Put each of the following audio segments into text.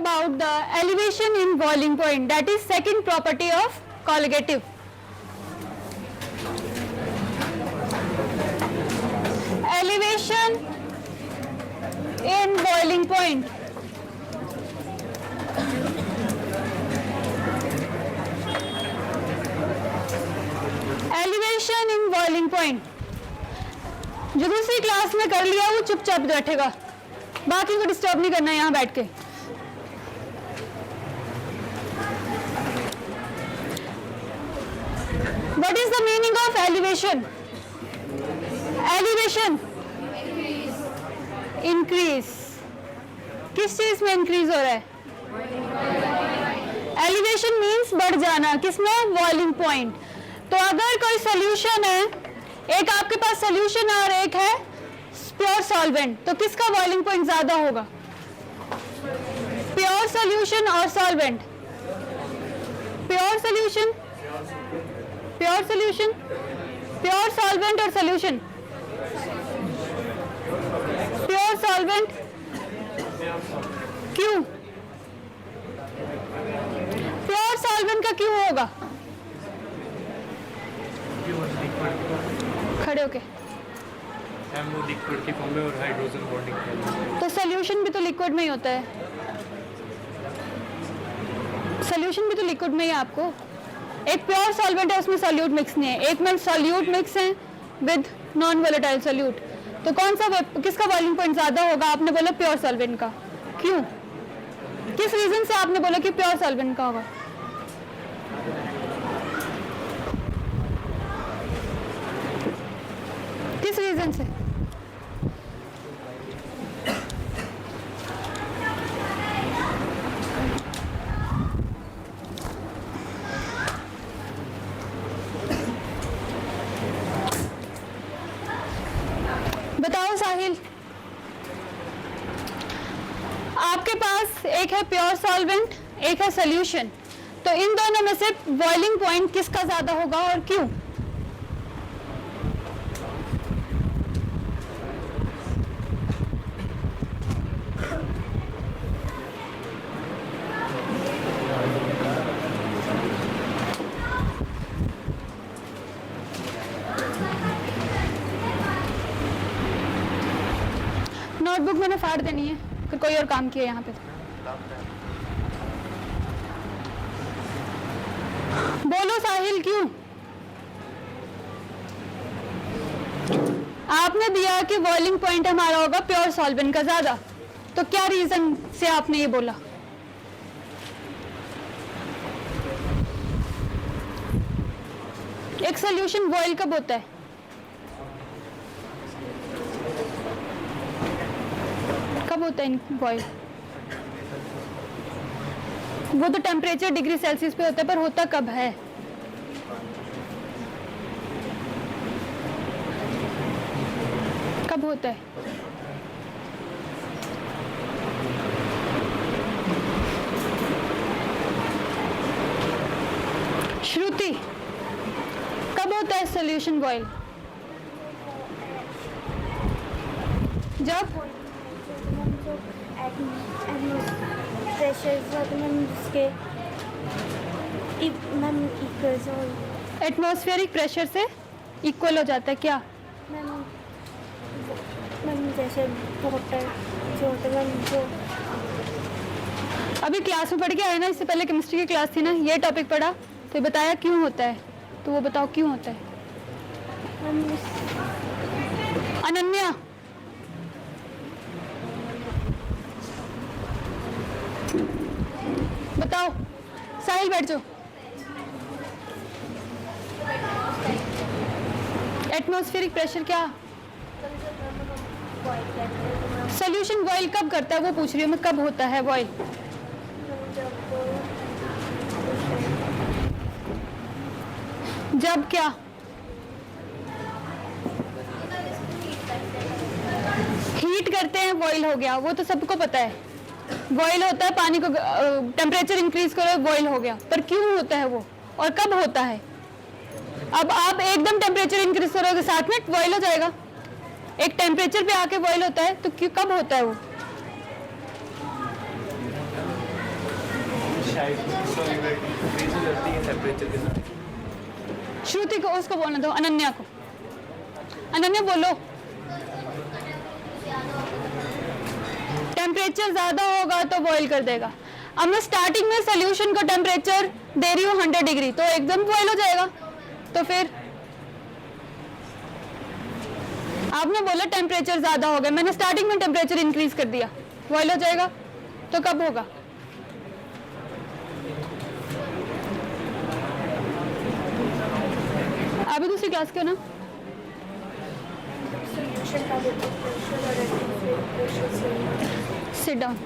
about the elevation in boiling point, that is second property of colligative. Elevation in boiling point. Elevation in boiling point. जो दूसरी class में कर लिया वो चुपचाप बैठेगा, बाकी को डिस्टर्ब नहीं करना यहाँ बैठ के। What is the meaning of elevation? Elevation, increase. किस चीज में increase हो रहा है? Elevation means बढ़ जाना, किसमें? Boiling point. तो अगर कोई solution है, एक आपके पास solution है और एक है प्योर सॉल्वेंट, तो किसका बॉइलिंग पॉइंट ज्यादा होगा? प्योर सॉल्यूशन और solvent? Pure solution, pure solution, pure solvent और सॉल्यूशन? Pure solvent. क्यों? प्योर सॉल्वेंट का क्यों होगा? खड़े होके। वो लिक्विड की फॉर्म में और हाइड्रोजन बॉन्डिंग। तो सॉल्यूशन भी तो लिक्विड में ही होता है, सॉल्यूशन भी तो लिक्विड में ही है। आपको एक प्योर सॉल्वेंट है, उसमें सॉल्यूट मिक्स नहीं है, एक में सॉल्यूट मिक्स है विद नॉन वोलेटाइल सॉल्यूट। तो कौन सा किसका बॉइलिंग पॉइंट ज्यादा होगा? आपने बोला प्योर सॉल्वेंट का। क्यों? किस रीजन से आपने बोला कि प्योर सॉल्वेंट का होगा? किस रीजन से? बताओ साहिल। आपके पास एक है प्योर सॉल्वेंट, एक है सॉल्यूशन, तो इन दोनों में से बॉइलिंग पॉइंट किसका ज्यादा होगा और क्यों? नोटबुक मैंने फाड़ देनी है, फिर कोई और काम किया यहाँ पे। बोलो साहिल, क्यों? आपने दिया कि बॉइलिंग पॉइंट हमारा होगा प्योर सॉल्वेंट का ज्यादा, तो क्या रीजन से आपने ये बोला? एक सॉल्यूशन बॉयल कब होता है? कब होता है बॉयल? वो तो टेम्परेचर डिग्री सेल्सियस पे होता है, पर होता कब है? कब होता है? श्रुति, कब होता है सॉल्यूशन बॉयल? जब एटमॉस्फेरिक प्रेशर से इक्वल हो जाता है क्या? जैसे वाटर जो अभी क्लास में पढ़ के आए ना, इससे पहले केमिस्ट्री की क्लास थी ना, ये टॉपिक पढ़ा तो बताया क्यों होता है, तो वो बताओ क्यों होता है। अनन्या, बताओ। साहिल बैठ जाओ। एटमॉस्फेरिक प्रेशर क्या? सॉल्यूशन बॉयल कब करता है वो पूछ रही हूँ मैं, कब होता है बॉयल? जब क्या? हीट करते हैं बॉयल हो गया, वो तो सबको पता है। बॉयल होता है, पानी को टेम्परेचर इंक्रीज करो बॉयल हो गया, पर क्यों होता है वो और कब होता है? अब आप एकदम टेम्परेचर इंक्रीज करोगे 7 मिनट बॉयल हो जाएगा, एक टेम्परेचर पे आके बॉयल होता है, तो क्यों कब होता है वो? सॉल्युबिलिटी इंक्रीज हो जाती है टेम्परेचर के साथ। श्रुति को, उसको बोलने दो, अनन्या को। अनन्या बोलो। टेम्परेचर ज्यादा होगा तो बॉईल कर देगा। अब मैं स्टार्टिंग में सोल्यूशन को टेम्परेचर दे रही हूँ 100 डिग्री, तो एकदम बॉईल हो जाएगा। तो फिर आपने बोला टेम्परेचर ज्यादा हो गया, मैंने स्टार्टिंग में टेम्परेचर इंक्रीज कर दिया, बॉईल हो जाएगा। तो कब होगा? अभी दूसरी क्लास के हो ना? सोल्यूशन का वेपर प्रेशर और प्रेशर से सिट डाउन।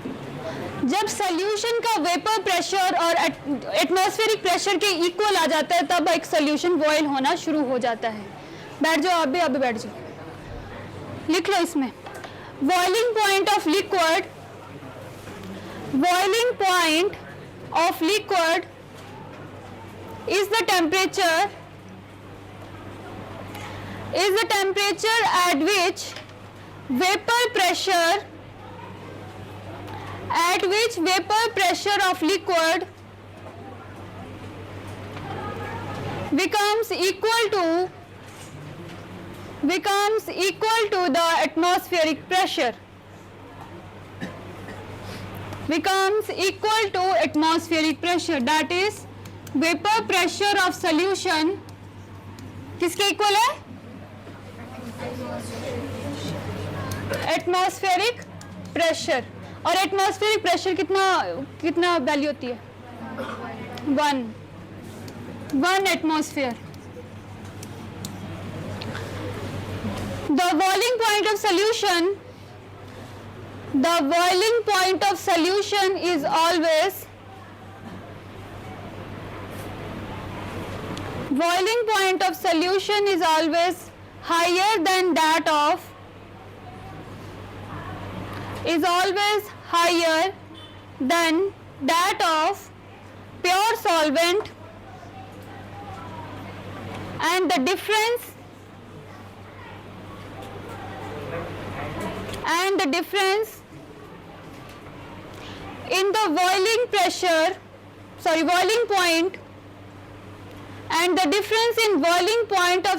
जब सोल्यूशन का वेपर प्रेशर और एटमॉस्फेरिक प्रेशर के इक्वल आ जाता है तब एक सोल्यूशन बॉयल होना शुरू हो जाता है। बैठ जाओ, आप भी बैठ जाओ, लिख लो इसमें। Boiling point of liquid, boiling point of liquid is the temperature at which vapor pressure of liquid becomes equal to the atmospheric pressure, that is vapor pressure of solution किसके इक्वल है? Atmospheric pressure. और atmospheric pressure कितना value होती है? 1 atmosphere. The boiling point of solution is always higher than that of pure solvent, and the difference in the boiling point and the difference in boiling point of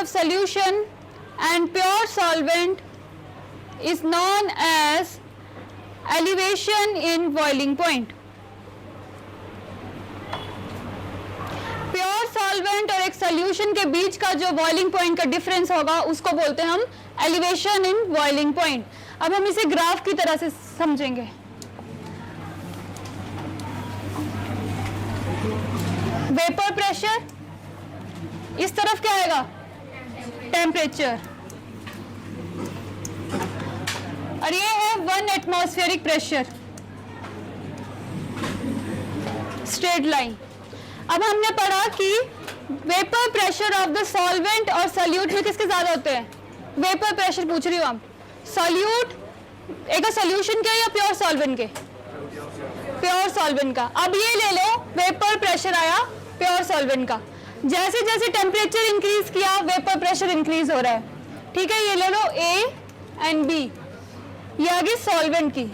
solution and pure solvent is known as elevation in boiling point. Pure solvent और एक solution के बीच का जो boiling point का difference होगा उसको बोलते हैं हम एलिवेशन इन बॉइलिंग पॉइंट। अब हम इसे ग्राफ की तरह से समझेंगे। वेपर प्रेशर, इस तरफ क्या आएगा? टेम्परेचर, और ये है 1 एटमॉस्फेरिक प्रेशर, स्ट्रेट लाइन। अब हमने पढ़ा कि vapour pressure of the solvent और सॉल्यूट में किसके ज्यादा होते हैं? वेपर प्रेशर पूछ रही हूँ हम। सॉल्यूट एक सॉल्यूशन के या प्योर सॉल्वेंट के? प्योर सॉल्वेंट का। अब ये ले लो, वेपर प्रेशर आया प्योर सॉल्वेंट का। जैसे जैसे टेम्परेचर इंक्रीज किया वेपर प्रेशर इंक्रीज हो रहा है, ठीक है। ये ले लो A एंड B, ये आ गई सॉल्वेंट की।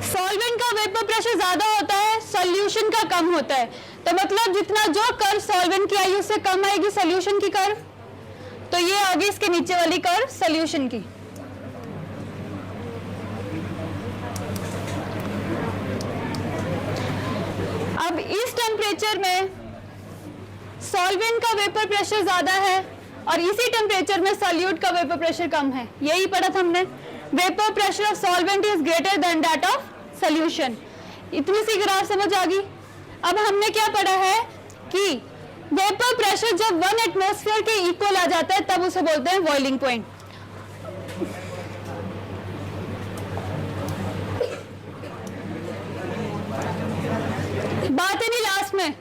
सॉल्वेंट का वेपर प्रेशर ज्यादा होता है, सॉल्यूशन का कम होता है। तो मतलब जितना जो कर्व सॉल्वेंट की आई उससे कम आएगी सॉल्यूशन की कर्व। तो ये आ गई इसके नीचे वाली कर्व सॉल्यूशन की। अब इस टेम्परेचर में सॉल्वेंट का वेपर प्रेशर ज्यादा है और इसी टेम्परेचर में सॉल्यूट का वेपर प्रेशर कम है। यही पढ़ा था हमने। Vapour pressure of solvent is greater than that of solution. इतनी सी ग्राफ समझ आ गई। अब हमने क्या पढ़ा है कि वेपर प्रेशर जब 1 एटमॉस्फेयर के इक्वल आ जाता है तब उसे बोलते हैं बॉइलिंग पॉइंट। बात है नहीं लास्ट में।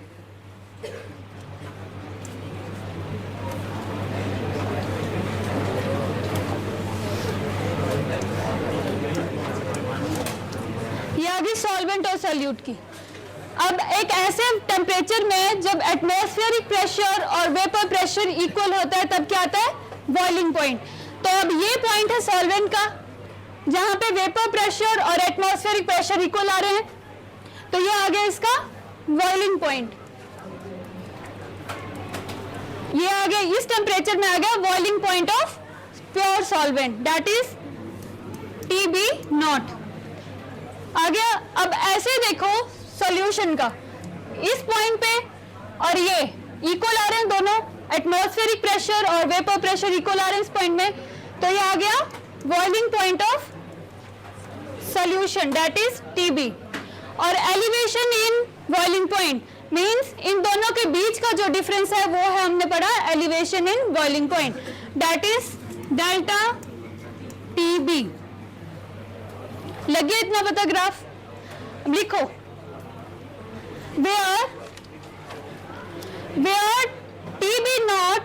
ये आ गई सॉल्वेंट और सॉल्यूट की। अब एक ऐसे टेम्परेचर में जब एटमॉस्फेरिक प्रेशर और वेपर प्रेशर इक्वल होता है तब क्या आता है? Boiling point. तो तो अब ये पॉइंट है सॉल्वेंट का, जहां पे वेपर प्रेशर और एटमॉस्फेरिक प्रेशर इक्वल आ रहे हैं, तो ये आ गया इसका बॉइलिंग पॉइंट। ये आ गया, इस टेम्परेचर में आ गया boiling point of pure solvent, that is TB0 आ गया। अब ऐसे देखो सॉल्यूशन का, इस पॉइंट पे और ये इक्वल आ रहे हैं दोनों, एटमॉस्फेरिक प्रेशर और वेपर प्रेशर इक्वल आ रहे हैं इस पॉइंट में, तो ये आ गया boiling point of solution, that is TB। और elevation in boiling point means इन दोनों के बीच का जो डिफरेंस है वो है, हमने पढ़ा elevation in boiling point, that is delta TB। लग गया इतना पता ग्राफ? अब लिखो वेयर TB0,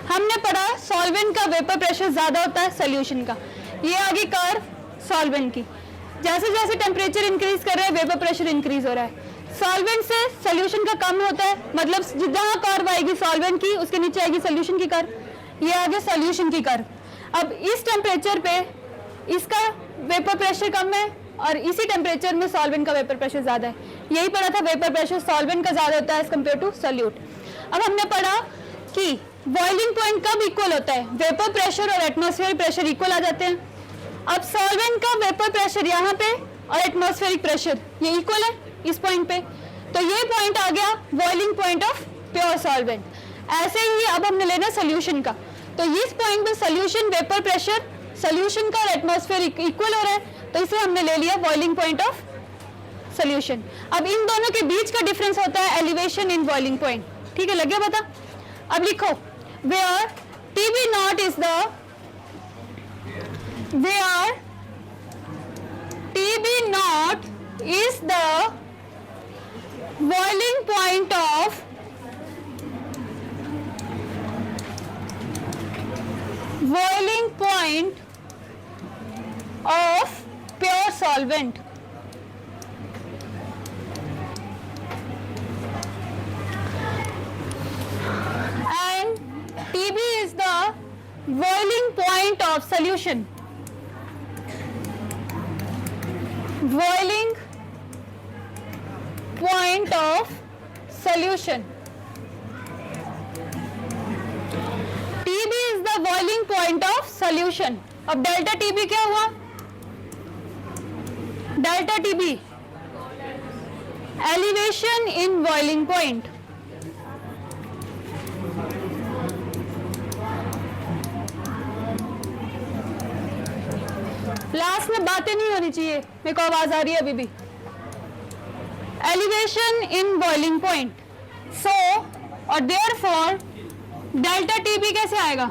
हमने पढ़ा सॉल्वेंट का वेपर प्रेशर ज्यादा होता है सॉल्यूशन का। ये आगे कर्व सॉल्वेंट की, जैसे जैसे टेम्परेचर इंक्रीज कर रहा है वेपर प्रेशर इंक्रीज हो रहा है। सॉल्वेंट से सॉल्यूशन का कम होता है, मतलब जहां कर्व आएगी सॉल्वेंट की उसके नीचे आएगी सॉल्यूशन की कर्व। ये आगे सॉल्यूशन की कर्व। अब इस टेम्परेचर पे इसका वेपर प्रेशर कम है और इसी टेम्परेचर में सॉल्वेंट का वेपर प्रेशर ज्यादा है। यही पढ़ा था, वेपर प्रेशर सॉल्वेंट का ज्यादा होता है एज कम्पेयर टू सॉल्यूट। अब हमने पढ़ा कि बॉइलिंग पॉइंट कब इक्वल होता है, वेपर प्रेशर और एटमॉस्फेरिक प्रेशर इक्वल आ जाते हैं। अब सॉल्वेंट का वेपर प्रेशर यहाँ पे और एटमॉस्फेरिक प्रेशर ये इक्वल है इस पॉइंट पे, तो ये पॉइंट आ गया boiling point of pure solvent. ऐसे ही अब हमने लेना सोल्यूशन का, तो इस पॉइंट पे सोल्यूशन वेपर प्रेशर सोल्यूशन का और एटमॉस्फेरिक इक्वल हो रहा है, तो इसे हमने ले लिया बॉइलिंग पॉइंट ऑफ सोल्यूशन। अब इन दोनों के बीच का डिफरेंस होता है एलिवेशन इन बॉइलिंग पॉइंट। ठीक है, लग गया पता? अब लिखो where TB0 is the where TB0 is the boiling point of pure solvent. And TB is the boiling point of solution. Boiling point of solution. TB is the boiling point of solution. अब delta TB क्या हुआ? Delta TB elevation in boiling point. Last में बातें नहीं होनी चाहिए, मेरे को आवाज आ रही है अभी भी। एलिवेशन इन बॉइलिंग पॉइंट, सो और देयरफॉर डेल्टा TB कैसे आएगा?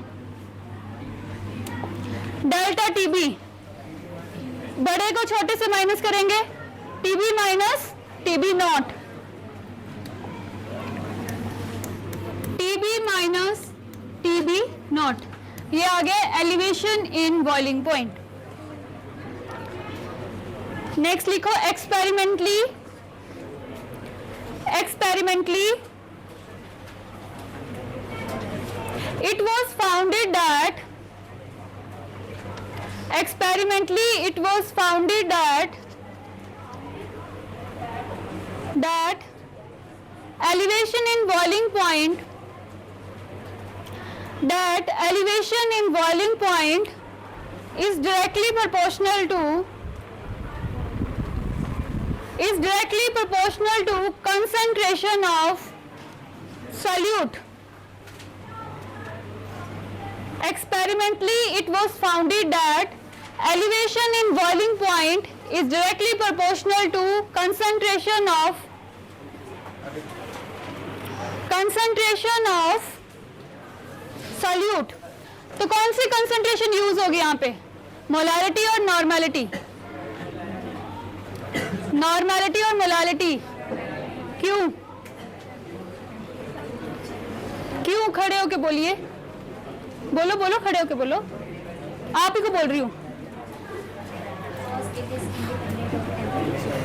डेल्टा TB बड़े को छोटे से माइनस करेंगे, TB minus TB0, TB minus TB0, ये आ गया elevation in boiling point. Next लिखो experimentally it was founded that elevation in boiling point is directly proportional to concentration of solute. Experimentally, it was founded that elevation in boiling point is directly proportional to concentration of solute. तो कौन सी concentration use होगी यहाँ पे? Molarity और normality. Normality और molality. क्यों खड़े होके बोलिए, बोलो खड़े होके बोलो, आप ही को बोल रही हूँ।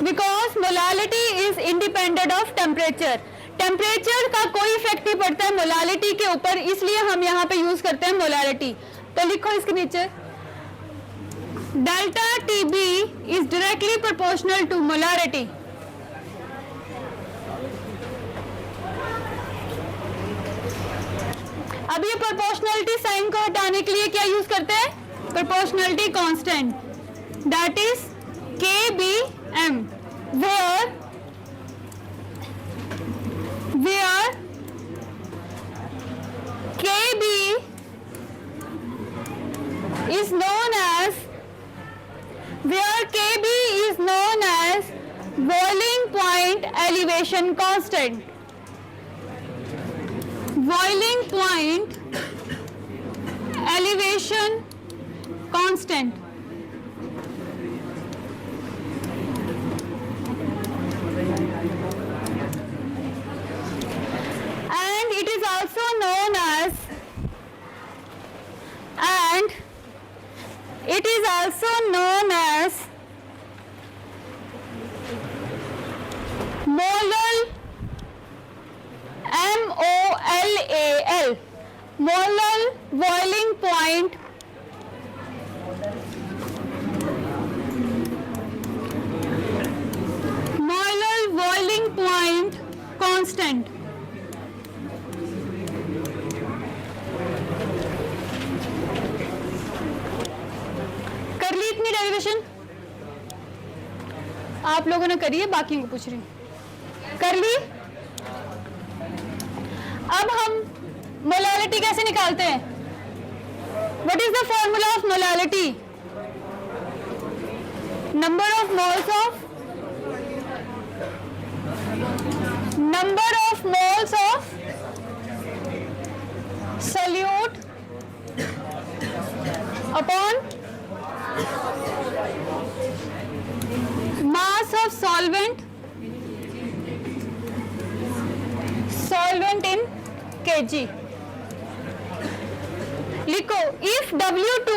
Because molality is independent of temperature, temperature का कोई इफेक्ट नहीं पड़ता है मोलालिटी के ऊपर, इसलिए हम यहाँ पे यूज करते हैं मोलालिटी। तो लिखो इसके नीचे, delta TB is directly proportional to molarity. अब ये प्रोपोर्शनलिटी साइन को हटाने के लिए क्या यूज करते हैं? Proportionality constant, that is KBM, where KB is known as boiling point elevation constant. Boiling point elevation constant. And it is also known as molar, MOLAL, molar boiling point constant. कर ली इतनी derivation? आप लोगों ने करी है, बाकियों को पूछ रही हूँ। कर ली? अब हम मोलालिटी कैसे निकालते हैं? What is the formula of molality? Number of moles of solute upon mass of solvent in kg. लिखो, if W2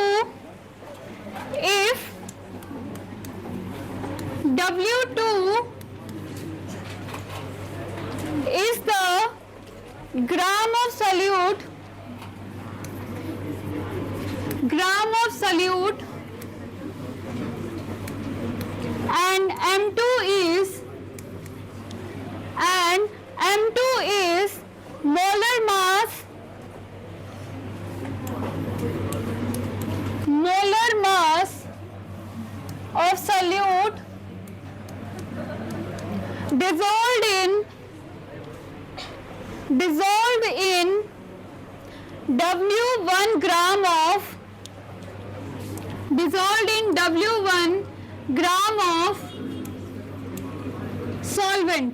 is the gram of solute and M2 is molar mass of solute dissolved in W1 gram of solvent,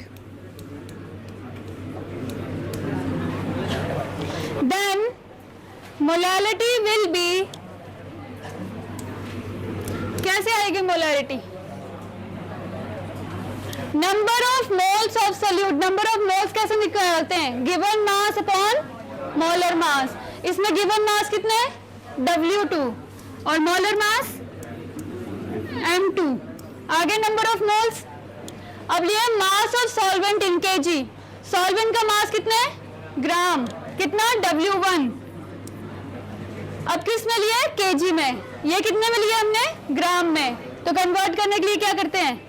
then molality will be, कैसे आएगी molarity? Number of moles of solute. Number of moles कैसे निकालते हैं? Given mass upon molar mass. इसमें given mass कितने हैं? W2 और molar mass M2। आगे नंबर ऑफ मोल्स। अब लिए mass of solvent in kg। Solvent का मास कितना है? ग्राम। कितना? W1। अब किस में लिया है? kg में। ये कितने में लिया हमने? ग्राम में। तो कन्वर्ट करने के लिए क्या करते हैं?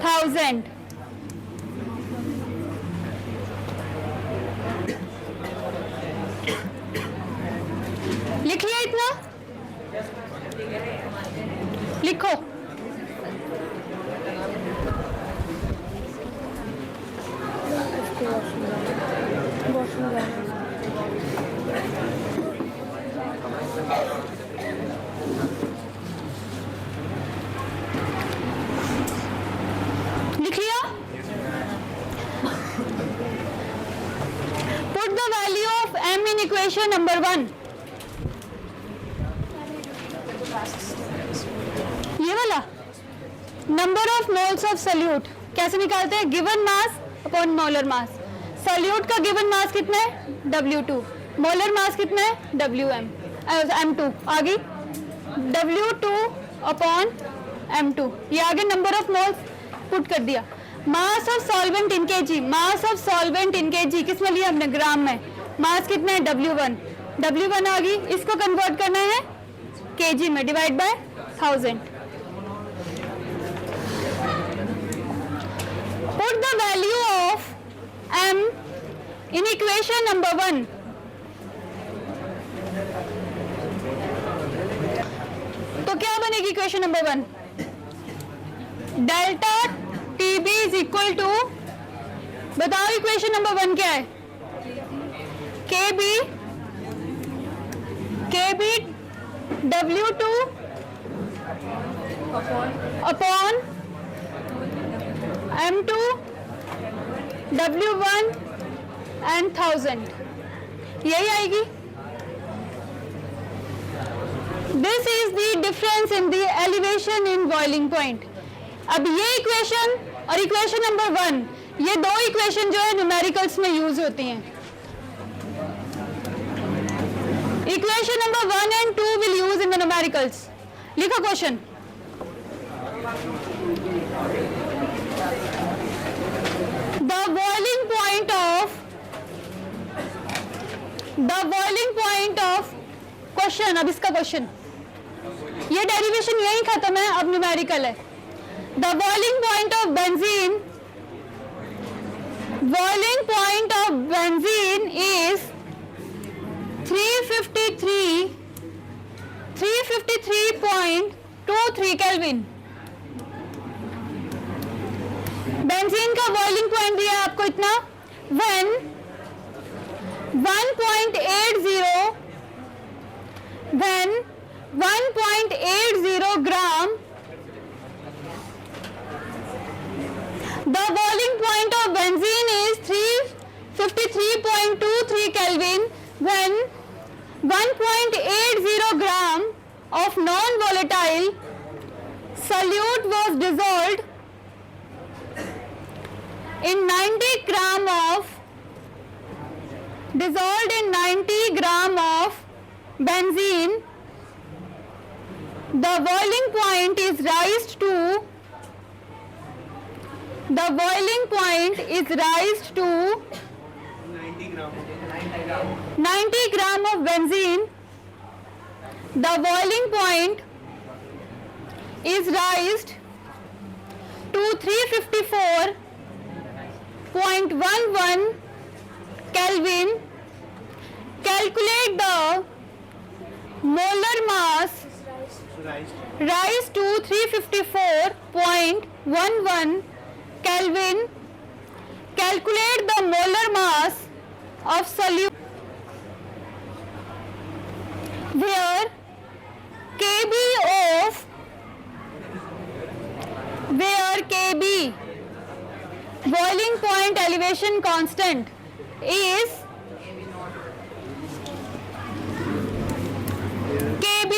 1000। लिख लिया इतना? लिखो। लिख लिया? Put the value of m in equation number 1. ये वाला number of moles of solute कैसे निकालते हैं? Given mass upon molar mass. Solute का गिवन मास कितना है? W2। मोलर मास कितना है? WM M2। आगे W2 अपॉन M2। ये आगे नंबर ऑफ मोल्स पुट कर दिया। Mass of solvent in KG, mass of solvent in KG किस में लिया हमने? ग्राम में। मास कितना है? W1, W1 आ गई, इसको कन्वर्ट करना है केजी में, divide by 1000। Put the value of m in equation number 1। तो क्या बनेगी equation number 1? Delta TB is equal to, बताओ इक्वेशन नंबर 1 क्या है? KB W2 upon M2 W1 and 1000, यही आएगी। This is the difference in the elevation in boiling point. अब ये इक्वेशन और इक्वेशन नंबर 1, ये दो इक्वेशन जो है न्यूमेरिकल्स में यूज होती हैं। Equation number 1 and 2 will use in the numericals. लिखो question. The boiling point of question, अब इसका क्वेश्चन, ये डेरिवेशन यही खत्म है, अब न्यूमेरिकल है। The boiling point of benzene is 353.23 kelvin. Benzene का बॉइलिंग पॉइंट दिया है आपको इतना, when 1.80 gram, the boiling point of benzene is 353.23 Kelvin when 1.80 gram of non-volatile solute was dissolved in 90 gram of benzene. The boiling point is raised to 90 gram of benzene. The boiling point is raised to 354.11 Kelvin. Calculate the molar mass rise to 354.11 Kelvin. Calculate the molar mass of solute where KB boiling point elevation constant is KB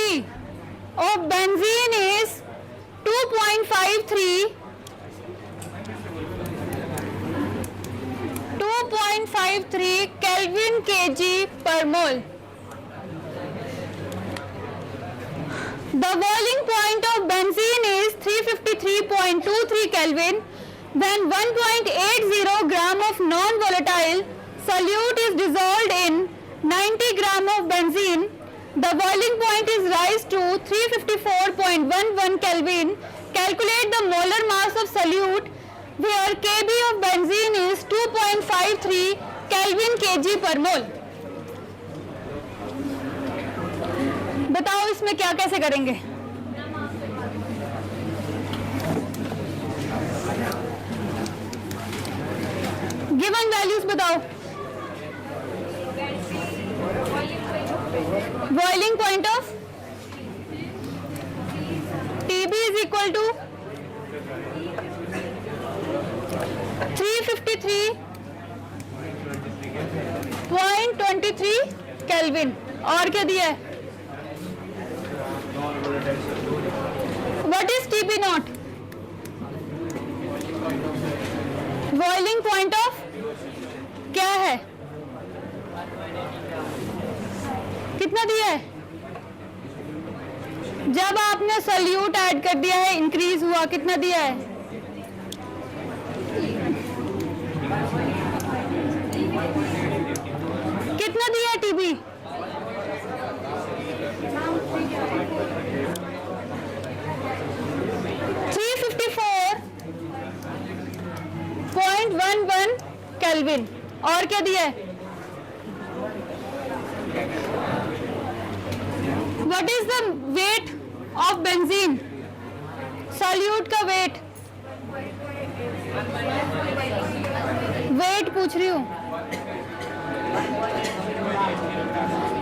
of benzene is 2.53 Kelvin kg per mole. The boiling point of benzene is 353.23 Kelvin when 1.80 gram of non-volatile solute is dissolved in 90 gram of benzene. The boiling point is raised to 354.11 Kelvin. Calculate the molar mass of solute where Kb of benzene is 2.53 Kelvin kg per mole. बताओ इसमें क्या कैसे करेंगे? Given values बताओ। Boiling point of TB is equal to 353.23 kelvin. और क्या दिया है? What is TB naught? Boiling point of क्या है? कितना दिया है? जब आपने सॉल्यूट ऐड कर दिया है इंक्रीज हुआ, कितना दिया है? केल्विन। और क्या दिया है? What is the weight of benzene? Solute का वेट पूछ रही हूँ।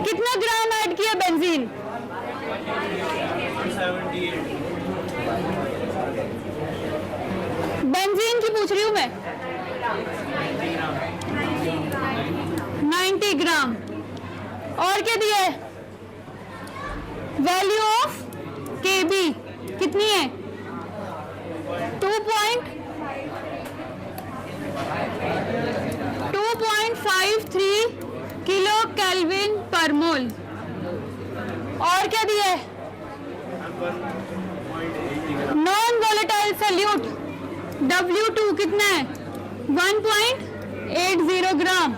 कितना ग्राम ऐड किया बेंजीन? 78 बेंजीन की पूछ रही हूँ मैं। 90 ग्राम। और क्या दिया है? वैल्यू ऑफ केबी कितनी है? 2.53 किलो केल्विन पर मोल। और क्या दिया है? नॉन वोलेटाइल सॉल्यूट W2 कितना है? 1.80 ग्राम।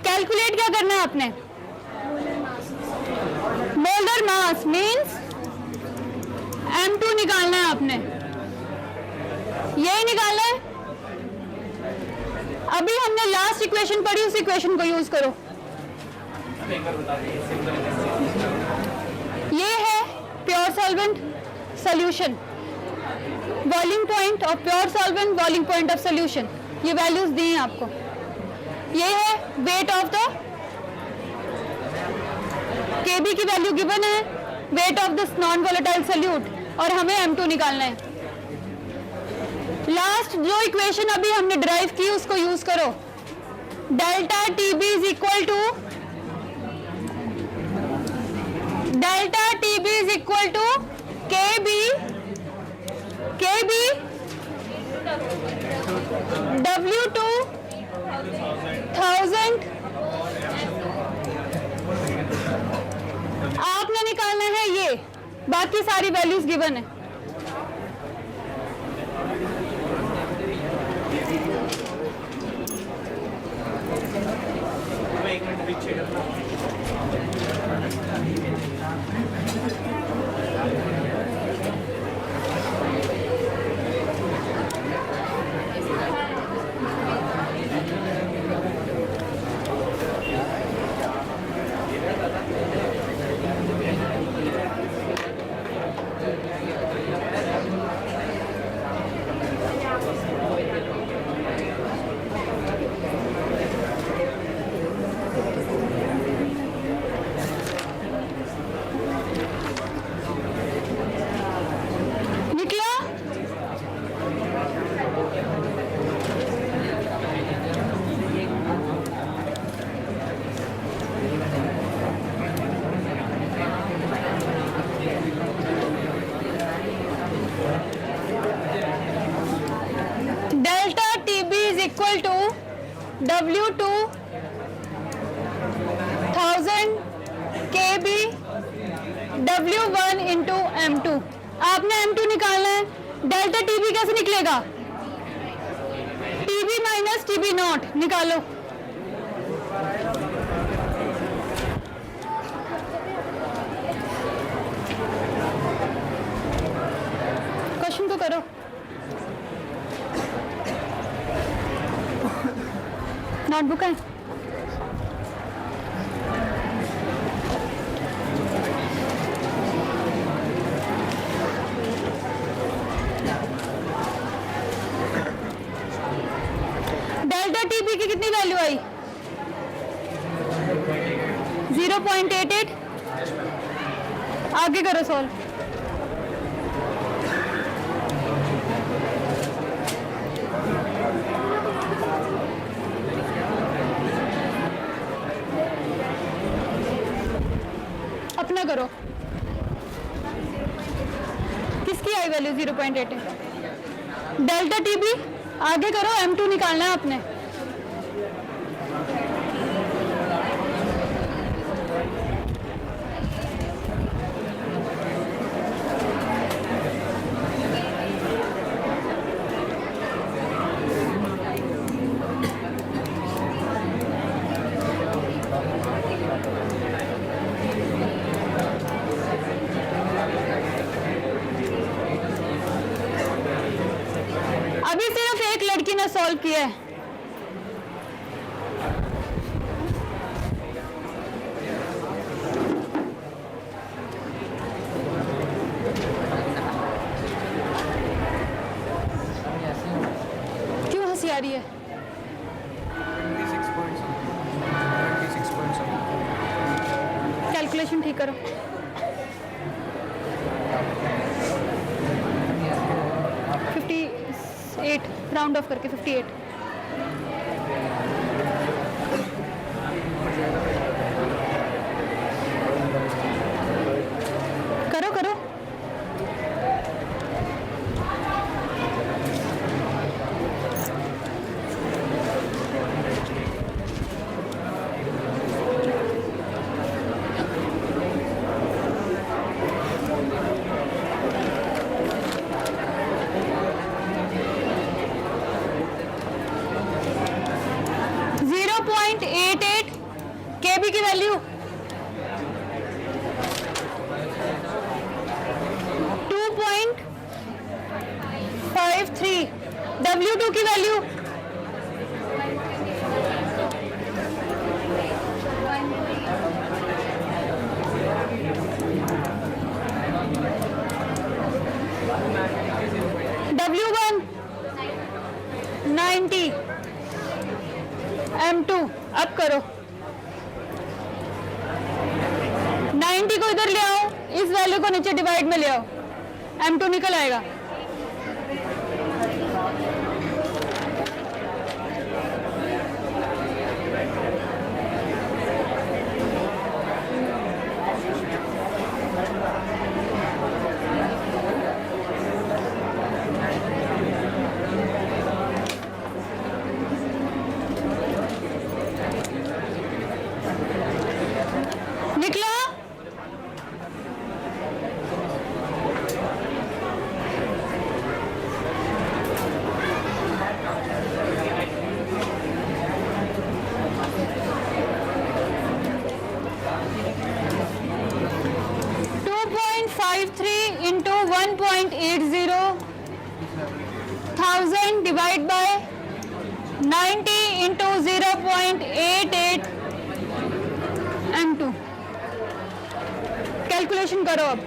कैलकुलेट क्या करना है आपने? मोलर मास मींस M2 निकालना है आपने। यही निकालना है। अभी हमने लास्ट इक्वेशन पढ़ी, उस इक्वेशन को यूज करो। ये है pure solvent solution, boiling point of pure solvent, boiling point of solution. ये वैल्यूज दी हैं आपको। ये है वेट ऑफ द केबी की वैल्यू गिवन है, weight of this non volatile solute, और हमें M2 निकालना है। लास्ट जो इक्वेशन अभी हमने डिराइव की उसको यूज करो। Delta TB is equal to KB W2 1000। आपने निकालना है ये, बाकी सारी वैल्यूज गिवन है। एक मिनट पीछे करना। निकला? Delta TB is equal to W2 1000 KB W1 into M2। आपने M2 निकालना है। डेल्टा TB कैसे निकलेगा? TB माइनस TB नॉट निकालो। क्वेश्चन को करो। नोटबुक है? डेल्टा TB की कितनी वैल्यू आई? 0.88। आगे करो सॉल्व। अपना करो। किसकी आई वैल्यू? 0.88। डेल्टा TB आगे करो। M2 निकालना है आपने। अभी सिर्फ एक लड़की ने सॉल्व किया है। आ रही है? 26 point something. 26 point something. Calculation ठीक करो. 58 राउंड ऑफ करके 58. करो करो. KB की वैल्यू 2.53. W2 की वैल्यू 90. M2 अब करो. 90 को इधर ले आओ, इस वैल्यू को नीचे डिवाइड में ले आओ, M2 निकल आएगा. निकला? into 1.80 1000 divided by 90 into 0.88 m2. Calculation करो अब.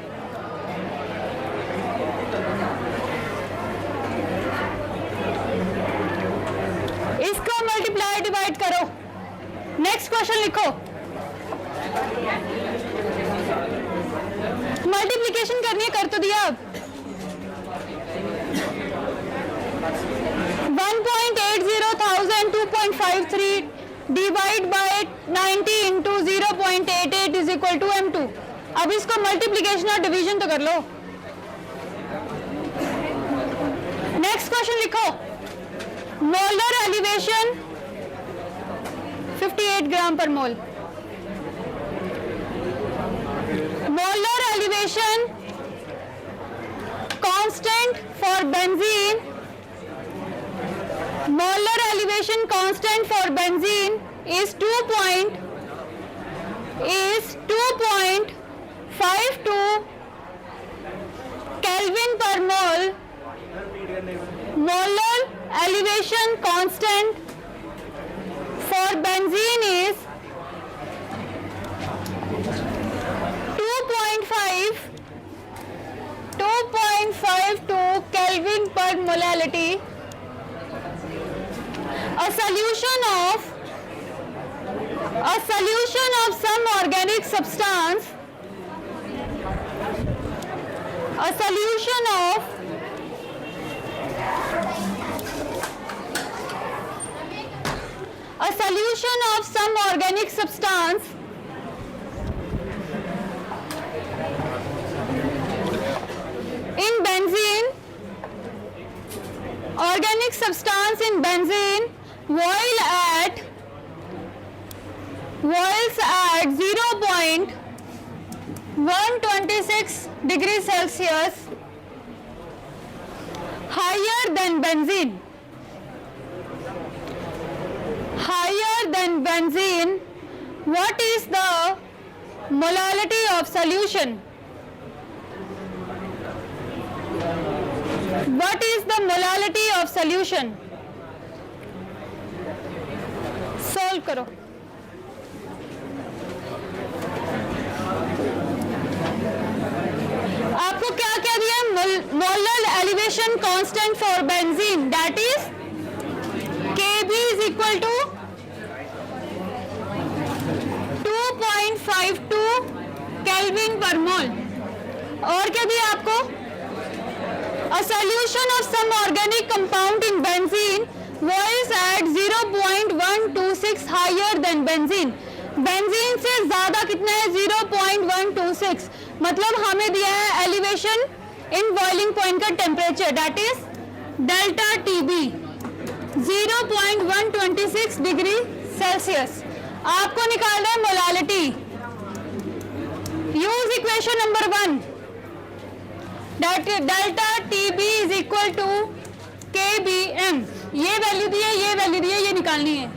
इसको मल्टीप्लाई डिवाइड करो. नेक्स्ट क्वेश्चन लिखो. मल्टीप्लिकेशन करनी है, कर तो दिया. अब 1.80 2.53 divide by 90 into 0.88 is equal to m2. अब इसको मल्टीप्लिकेशन और डिवीजन तो कर लो. नेक्स्ट क्वेश्चन लिखो. मोलर एलिवेशन 58 ग्राम पर mole. Molar elevation constant for benzene. Molar elevation constant for benzene is 2.52 Kelvin per mole. Molar elevation constant for benzene is 2.52 Kelvin per molality. A solution of some organic substance, a solution of some organic substance in benzene, organic substance in benzene boils at 0.126 degrees Celsius higher than benzene. What is the molality of solution? What is the molality of solution? Solve करो. आपको क्या क्या दिया? Molar elevation constant for benzene, that is is equal to 2.52 kelvin per mole. और क्या दिया आपको? A solution of some organic compound in benzene was at 0.126 higher than benzene. Benzene से ज्यादा कितना है? 0.126। मतलब हमें दिया है एलिवेशन इन बॉइलिंग पॉइंट का temperature, that is delta TB 0.126 degree Celsius. आपको निकालना है molality. Use equation number 1, delta TB is equal to KBM। ये वैल्यू दी है, ये वैल्यू दी है, ये निकालनी है।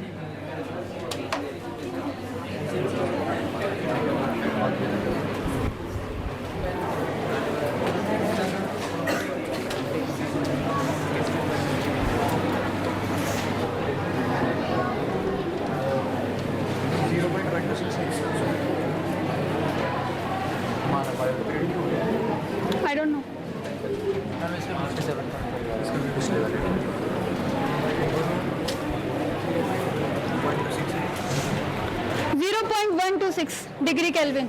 I don't know. 0.126 degree kelvin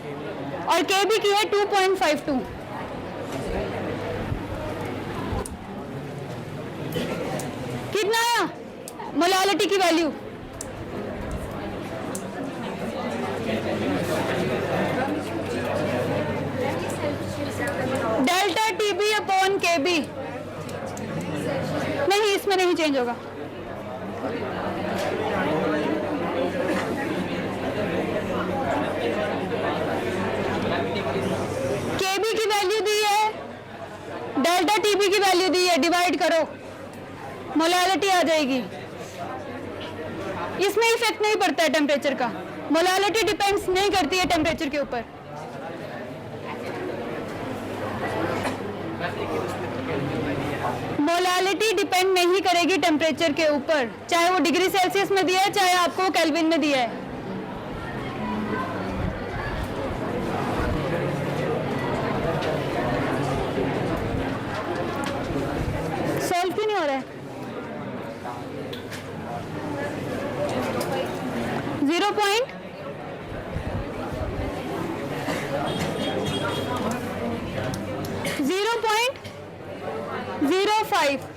और केबी की है 2.52। कितना आया मोलालिटी की वैल्यू? डेल्टा टीबी अपॉन केबी। नहीं, इसमें नहीं चेंज होगा। केबी की वैल्यू दी है, डेल्टा टीबी की वैल्यू दी है, डिवाइड करो, मोलालिटी आ जाएगी। इसमें इफेक्ट नहीं पड़ता है टेम्परेचर का। मोलालिटी डिपेंड्स नहीं करती है टेम्परेचर के ऊपर। मोलालिटी डिपेंड नहीं करेगी टेम्परेचर के ऊपर, चाहे वो डिग्री सेल्सियस में दिया है, चाहे आपको केल्विन में दिया है। सॉल्व क्यों नहीं हो रहा है? 0.05